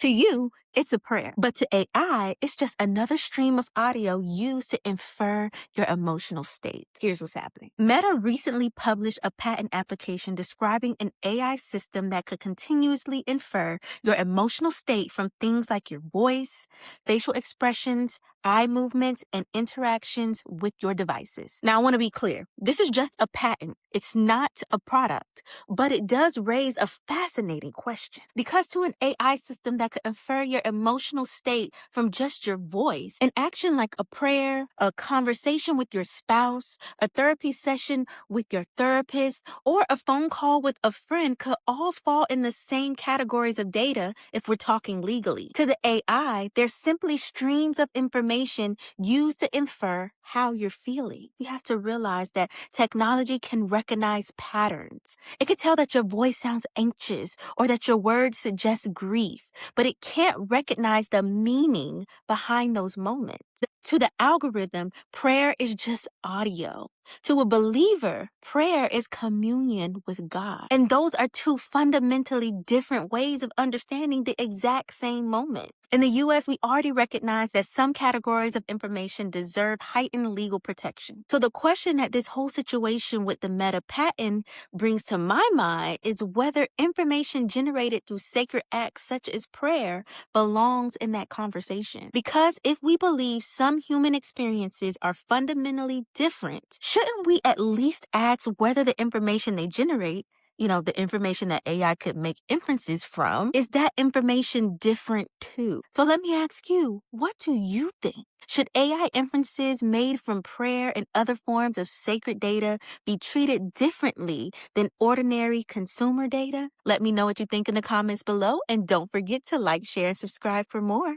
To you, it's a prayer. But to AI, it's just another stream of audio used to infer your emotional state. Here's what's happening. Meta recently published a patent application describing an AI system that could continuously infer your emotional state from things like your voice, facial expressions, eye movements, and interactions with your devices. Now, I want to be clear. This is just a patent. It's not a product, but it does raise a fascinating question. Because to an AI system that could infer your emotional state from just your voice, an action like a prayer, a conversation with your spouse, a therapy session with your therapist, or a phone call with a friend could all fall in the same categories of data if we're talking legally. To the AI, they're simply streams of information used to infer how you're feeling. You have to realize that technology can recognize patterns. It could tell that your voice sounds anxious or that your words suggest grief, but it can't recognize the meaning behind those moments. To the algorithm, prayer is just audio. To a believer, prayer is communion with God. And those are two fundamentally different ways of understanding the exact same moment. In the US, we already recognize that some categories of information deserve heightened legal protection. So the question that this whole situation with the Meta patent brings to my mind is whether information generated through sacred acts such as prayer belongs in that conversation. Because if we believe some human experiences are fundamentally different, shouldn't we at least ask whether the information they generate, the information that AI could make inferences from, is that information different too? So let me ask you, what do you think? Should AI inferences made from prayer and other forms of sacred data be treated differently than ordinary consumer data? Let me know what you think in the comments below, and don't forget to like, share, and subscribe for more.